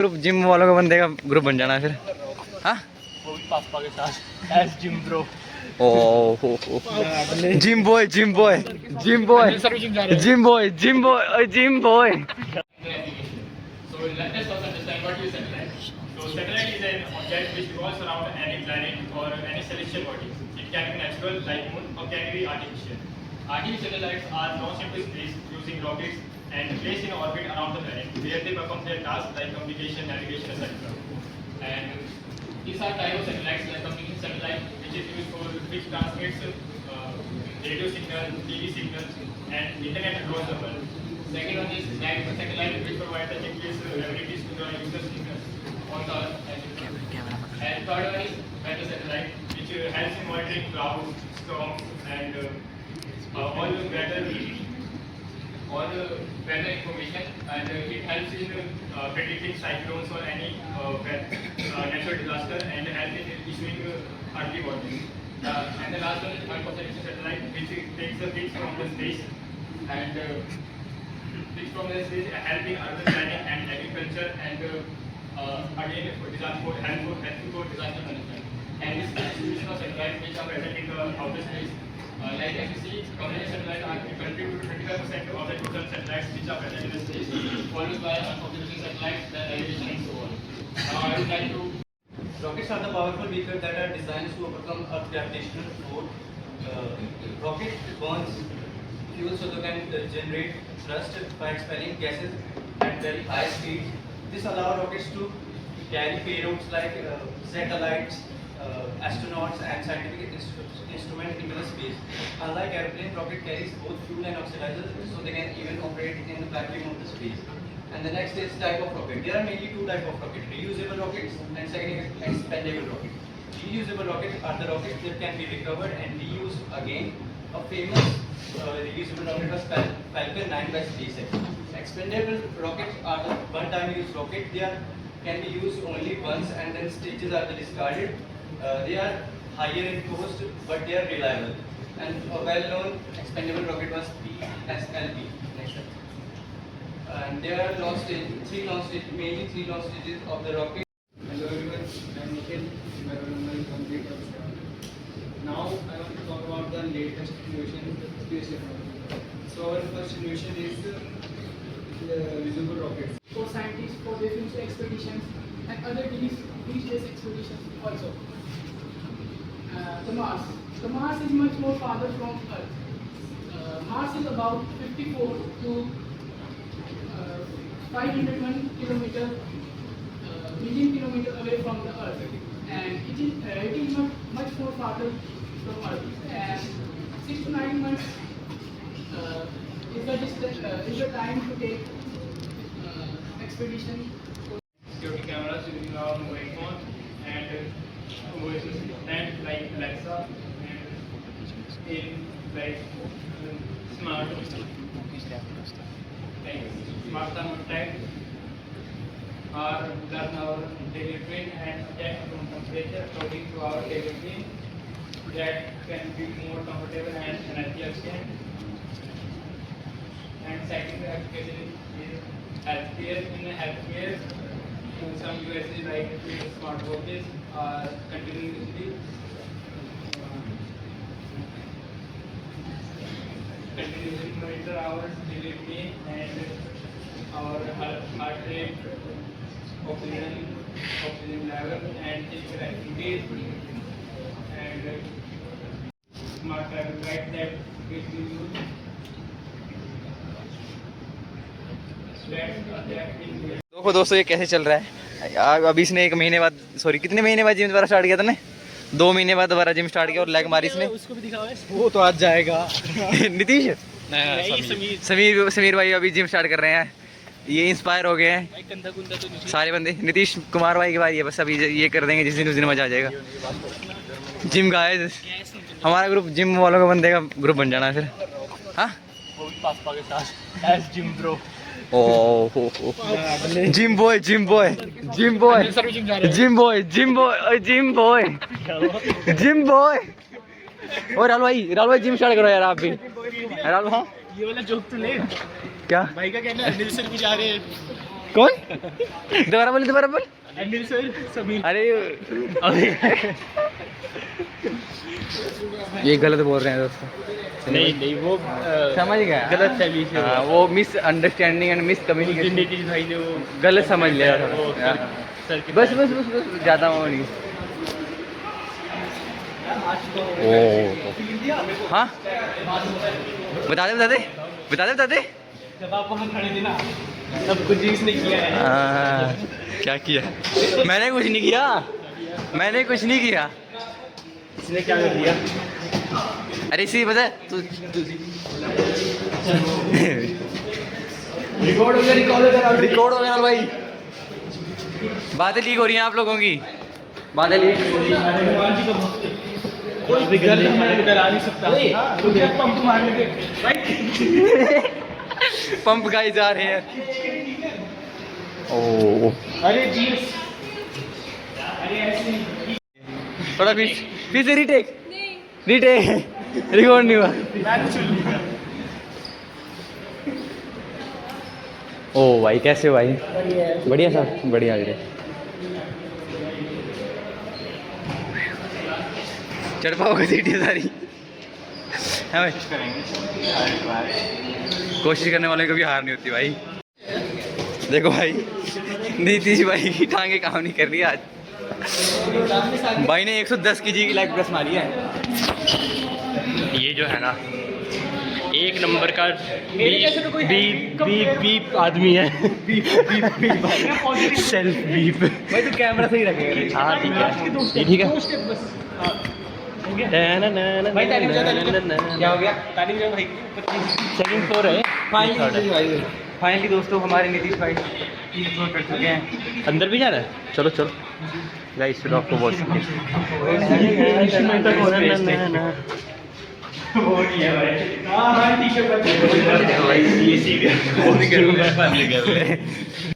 Group gym वालों का बंदे का ग्रुप बन जाना है फिर। हाँ वो भी पापा के साथ as gym bro. Oh gym boy gym boy gym boy gym boy gym boy gym boy. So let us first understand what is satellite. So satellite is an object which revolves around any planet or any celestial body. It can be natural like moon or can be artificial. Artificial satellites are launched into space using rockets and placed in orbit around the planet, where they perform their tasks like communication, navigation, etc. And these are type of satellites like communication satellite, which is used for which transmits radio signal, TV signals, and internet across the world. Second one is direct satellite, which provides the GPS abilities to the users on the Earth. And third one is weather satellite, which helps in monitoring clouds, storms, and all the weather information, and it helps in predicting cyclones or any natural disaster, and help in issuing early warnings. And the last one is constellation satellite, which takes the pics from the space and pics from the space, helping urban planning and agriculture, and again for disaster, helpful for disaster management. And this distribution of satellites which are present in the outer space. Like as you see, communication satellites contribute to 25% of the total satellites which are present in the space, followed by unconventional satellites, then navigation, and so on. Now I would like to. Rockets are the powerful vehicles that are designed to overcome Earth's gravitational force. Rocket burns fuel so they can generate thrust by expelling gases at very high speeds. This allows rockets to carry payloads like satellites, astronauts, and scientific instruments into the space. Unlike airplane, rocket carries both fuel and oxidizers, so they can even operate in the vacuum of the space. And the next is type of rocket. There are mainly two types of rockets: reusable rockets and second is expendable rockets. Reusable rockets are the rockets that can be recovered and reused again. A famous reusable rocket was Falcon 9 by SpaceX. Expendable rockets are the one-time use rocket. Can be used only once and then stages are discarded. They are higher in cost, but they are reliable. And a well-known expendable rocket was PSLV. Next one. And there are mainly three launch stages of the rocket. Hello everyone, I am Nikhil, environmental complete officer. Now I want to talk about the latest innovation, space technology. So our first innovation is reusable rockets. For scientists, for their future expeditions and other deep space expeditions also. The Mars. The Mars is much more farther from Earth. Mars is about 54 to 501 million kilometers away from the Earth, and it is much more farther from Earth. And 6 to 9 months is the time to take expedition. Security cameras using our mobile phone and voice assistant like Alexa and in like smart thermostat or learn our daily routine and adjust room temperature according to our daily routine that can be more comfortable and energy efficient. And second application is healthcare. In healthcare, some USs like smartwatches are continuously monitor our daily routine and our heart rate, oxygen level, and physical activities. And smart travel guide that which we use. देखो दोस्तों ये कैसे चल रहा है यार। अभी इसने 1 महीने बाद, सॉरी कितने महीने बाद जिम दोबारा स्टार्ट किया था ने? 2 महीने बाद दोबारा जिम स्टार्ट किया और लेग मारी इसने। उसको भी दिखाओ, वो तो आज जाएगा। नीतीश समीर भाई अभी जिम स्टार्ट कर रहे हैं। ये इंस्पायर हो गए हैं सारे बंदे। नीतीश कुमार भाई की बारी है, बस अभी ये कर देंगे जिस दिन उस दिन मजा आ जाएगा। जिम गाइस, हमारा ग्रुप जिम वालों का बंदे का ग्रुप बन जाना है फिर। हाँ वो भी पापा के साथ as gym bro. Gym boy gym boy gym boy gym boy gym boy gym boy gym boy. और राहुल भाई जिम स्टार्ट करो यार आप भी। राहुल हाँ ये वाला जोक तो ले। क्या भाई का कहना है अनिल सर भी जा रहे हैं। कौन? दोबारा बोल। अनिल सर समीर अरे ये गलत बोल रहे हैं दोस्तों। नहीं वो समझ गया गलत फहमी से हाँ, वो miss understanding and miss communication Nitish भाई ने वो गलत समझ लिया था। वो हाँ। सर की बस ज़्यादा वो नहीं। ओ हाँ बता दे जब आप वहाँ खड़े थे ना तब कुछ इसने किया है क्या किया? मैंने कुछ नहीं किया। इसने क्या कर दिया अरे इसी पता है तू रिकॉर्ड हो गया भाई। बातें लीक हो रही हैं आप लोगों की। बातें लीक कोई भी गलत इधर आ नहीं सकता पंप मारने के पंप गाइस आ रहे हैं। ओ अरे जी थोड़ा फिर से रीटेक रिकॉर्ड नहीं हुआ। ओ भाई कैसे हो भाई? बढ़िया सर बढ़िया चढ़ पाओगे सीढ़ी सारी? हाँ भाई कोशिश करने वाले को कभी हार नहीं होती भाई। देखो भाई नीतीश भाई की टांगे काम नहीं कर रही आज। भाई ने 110 kg की लेग प्रेस मारी है। ये जो है ना एक नंबर का बीप आदमी है सेल्फ बीप। भाई तो कैमरा सही रखेगा। हाँ ठीक है ये ठीक है क्या हो गया? सेकंड फ्लोर है फाइनली दोस्तों हमारे नीतीश भाई 3 फ्लोर कर चुके हैं। अंदर भी जा रहा है चलो गाइस फिर आपको बहुत भाई